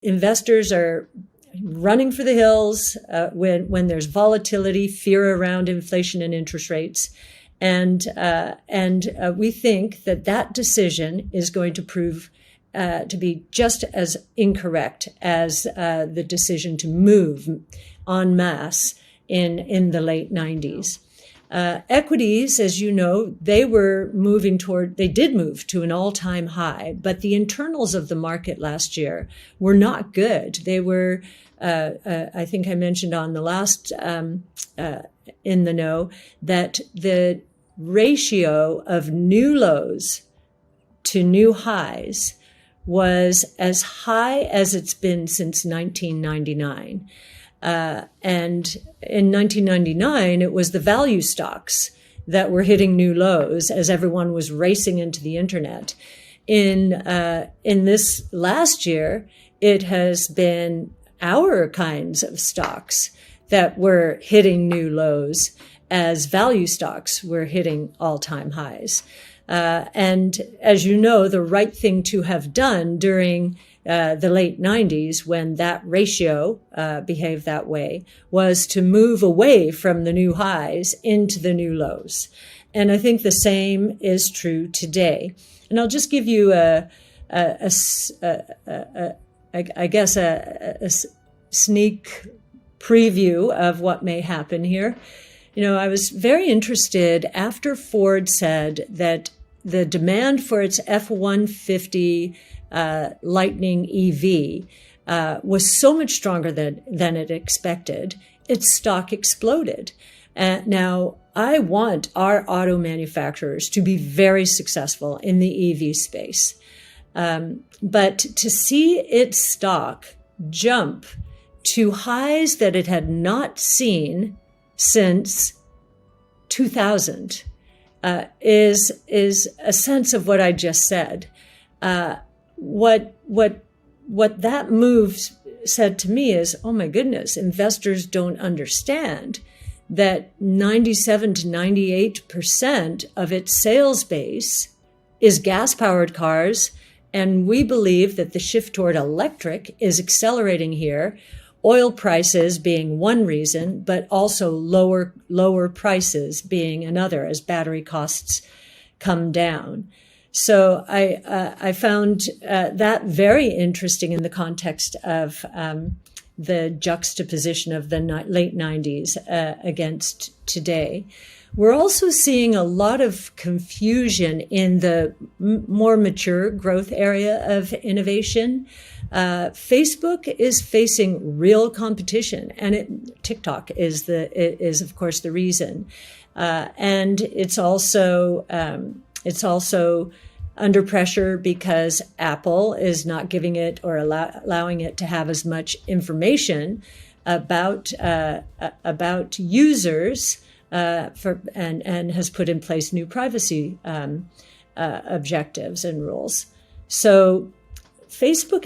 investors are running for the hills when there's volatility, fear around inflation and interest rates. And we think that decision is going to prove to be just as incorrect as the decision to move en masse in the late 90s. Equities, as you know, they did move to an all-time high, but the internals of the market last year were not good. They were, I think I mentioned on the last In the Know, that the ratio of new lows to new highs was as high as it's been since 1999. And in 1999, it was the value stocks that were hitting new lows as everyone was racing into the internet. In this last year, it has been our kinds of stocks that were hitting new lows as value stocks were hitting all-time highs. And as you know, the right thing to have done during the late 90s, when that ratio behaved that way, was to move away from the new highs into the new lows. And I think the same is true today. And I'll just give you a sneak preview of what may happen here. You know, I was very interested after Ford said that the demand for its F-150 Lightning EV was so much stronger than it expected. Its stock exploded. Now, I want our auto manufacturers to be very successful in the EV space. But to see its stock jump to highs that it had not seen since 2000 is a sense of what I just said. What that move said to me is, oh my goodness, investors don't understand that 97 to 98% of its sales base is gas-powered cars, and we believe that the shift toward electric is accelerating here. Oil prices being one reason, but also lower prices being another as battery costs come down. So I found that very interesting in the context of the juxtaposition of the late 90s against today. We're also seeing a lot of confusion in the more mature growth area of innovation. Facebook is facing real competition, and TikTok is of course the reason, and it's also under pressure because Apple is not giving it or allowing it to have as much information about users and has put in place new privacy objectives and rules. So Facebook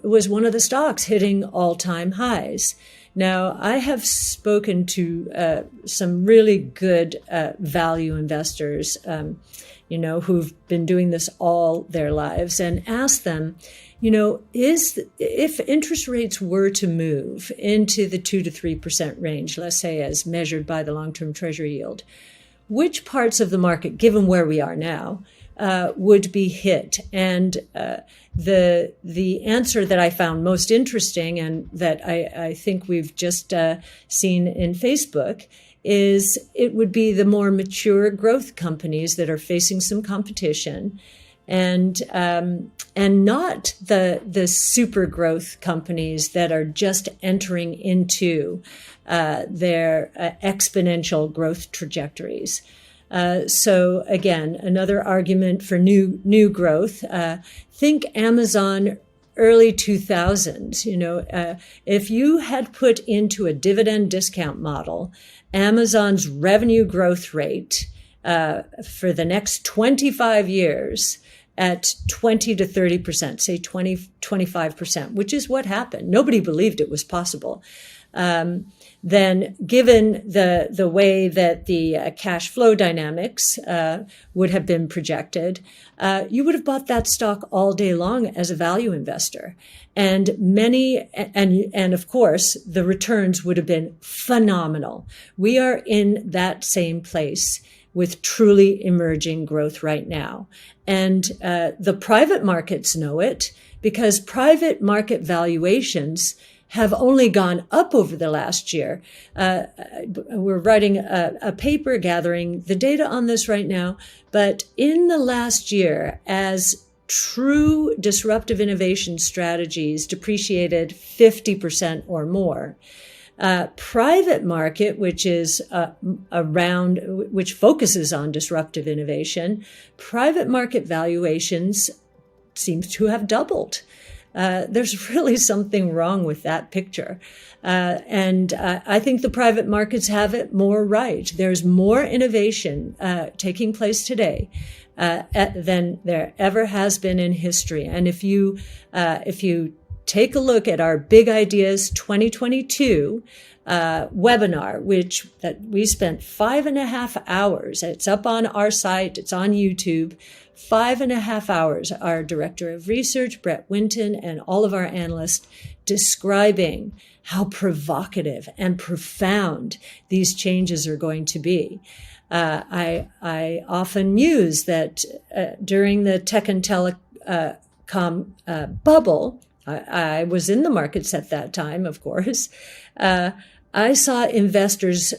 was one of the stocks hitting all-time highs. Now, I have spoken to some really good value investors, who've been doing this all their lives, and asked them, if interest rates were to move into the 2 to 3% range, let's say as measured by the long-term treasury yield, which parts of the market, given where we are now, would be hit? And the answer that I found most interesting, and that I think we've just seen in Facebook, is it would be the more mature growth companies that are facing some competition, and not the super growth companies that are just entering into their exponential growth trajectories. So again, another argument for new growth. Think Amazon early 2000s. If you had put into a dividend discount model Amazon's revenue growth rate for the next 25 years at 20 to 30%, say 20, 25%, which is what happened. Nobody believed it was possible. Then given the way that the cash flow dynamics would have been projected, you would have bought that stock all day long as a value investor. And of course, the returns would have been phenomenal. We are in that same place with truly emerging growth right now. And the private markets know it, because private market valuations have only gone up over the last year. We're writing a paper gathering the data on this right now, but in the last year, as true disruptive innovation strategies depreciated 50% or more, private market, which is which focuses on disruptive innovation, private market valuations seems to have doubled. There's really something wrong with that picture. And I think the private markets have it more right. There's more innovation taking place today than there ever has been in history. And if you take a look at our Big Ideas 2022 webinar, that we spent 5.5 hours, it's up on our site, it's on YouTube, 5.5 hours, our director of research, Brett Winton, and all of our analysts describing how provocative and profound these changes are going to be. I often use that during the tech and telecom bubble, I was in the markets at that time, of course. I saw investors,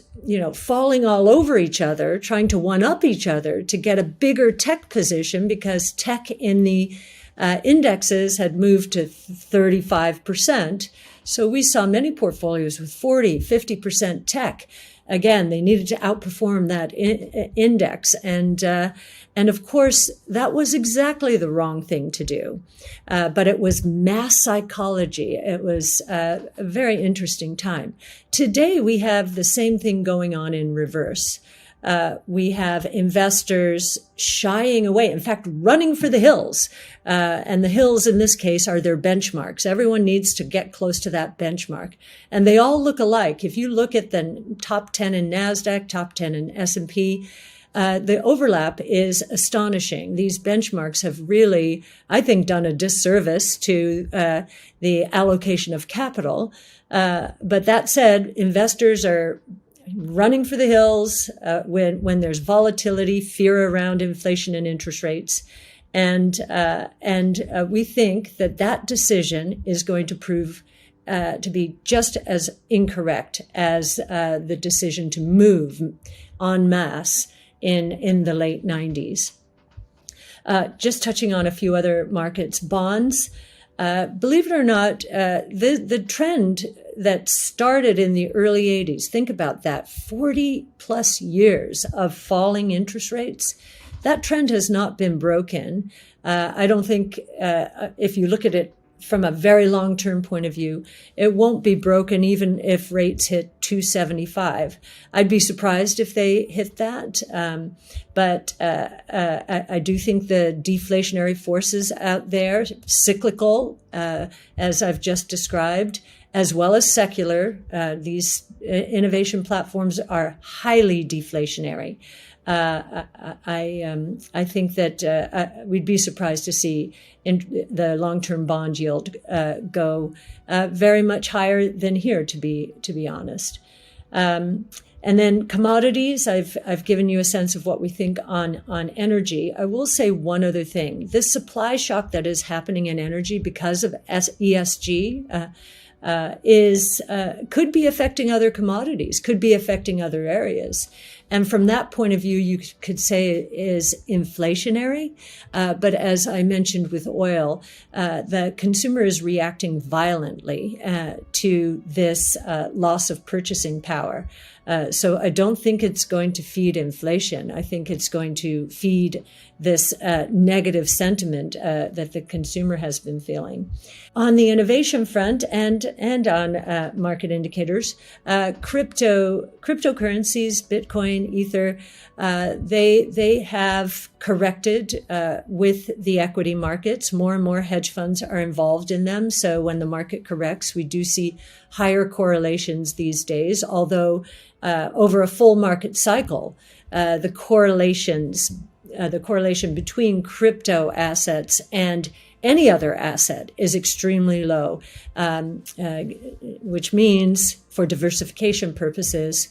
falling all over each other, trying to one-up each other to get a bigger tech position, because tech in the indexes had moved to 35%. So we saw many portfolios with 40, 50% tech. Again, they needed to outperform that index. And of course, that was exactly the wrong thing to do. But it was mass psychology. It was a very interesting time. Today, we have the same thing going on in reverse. We have investors shying away, in fact, running for the hills. And the hills in this case are their benchmarks. Everyone needs to get close to that benchmark. And they all look alike. If you look at the top 10 in NASDAQ, top 10 in S&P, the overlap is astonishing. These benchmarks have really, I think, done a disservice to the allocation of capital. But that said, investors are running for the hills when there's volatility, fear around inflation and interest rates. And we think that decision is going to prove to be just as incorrect as the decision to move en masse in the late 90s. Just touching on a few other markets, bonds. Believe it or not, the trend that started in the early 80s, think about that, 40 plus years of falling interest rates, that trend has not been broken. I don't think if you look at it from a very long-term point of view, it won't be broken even if rates hit 275. I'd be surprised if they hit that. But I do think the deflationary forces out there, cyclical, as I've just described, as well as secular, these innovation platforms are highly deflationary. I think that we'd be surprised to see the long-term bond yield go very much higher than here, to be honest. And then commodities, I've given you a sense of what we think on energy. I will say one other thing. This supply shock that is happening in energy because of ESG could be affecting other commodities, could be affecting other areas. And from that point of view, you could say it is inflationary. But as I mentioned with oil, the consumer is reacting violently to this loss of purchasing power. So I don't think it's going to feed inflation. I think it's going to feed this negative sentiment that the consumer has been feeling. On the innovation front and on market indicators, cryptocurrencies, Bitcoin, Bitcoin, Ether, they have corrected with the equity markets. More and more hedge funds are involved in them. So when the market corrects, we do see higher correlations these days, although over a full market cycle, the correlation between crypto assets and any other asset is extremely low, which means for diversification purposes,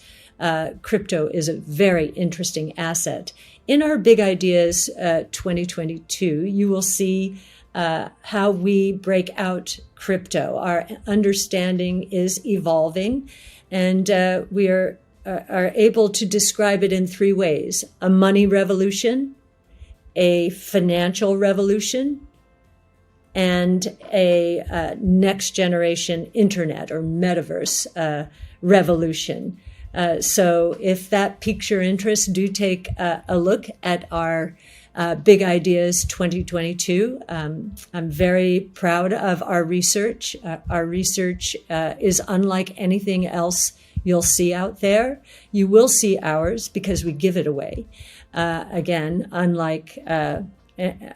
crypto is a very interesting asset. In our Big Ideas 2022, you will see how we break out crypto. Our understanding is evolving, and we are able to describe it in three ways: a money revolution, a financial revolution, and a next generation internet or metaverse revolution. So if that piques your interest, do take a look at our Big Ideas 2022. I'm very proud of our research. Our research is unlike anything else you'll see out there. You will see ours because we give it away. Again, unlike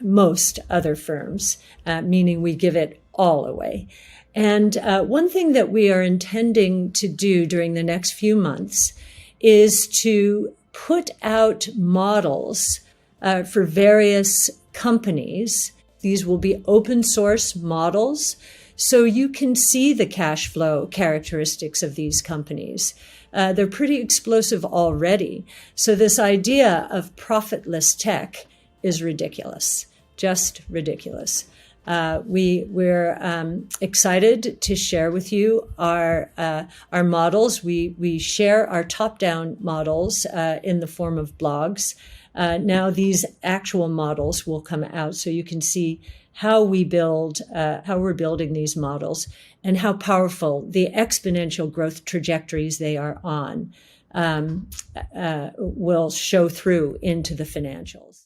most other firms, meaning we give it all away. And one thing that we are intending to do during the next few months is to put out models for various companies. These will be open source models, so you can see the cash flow characteristics of these companies. They're pretty explosive already. So this idea of profitless tech is ridiculous, just ridiculous. We're excited to share with you our models. We share our top-down models in the form of blogs. Now these actual models will come out, so you can see how we're building these models and how powerful the exponential growth trajectories they are on will show through into the financials.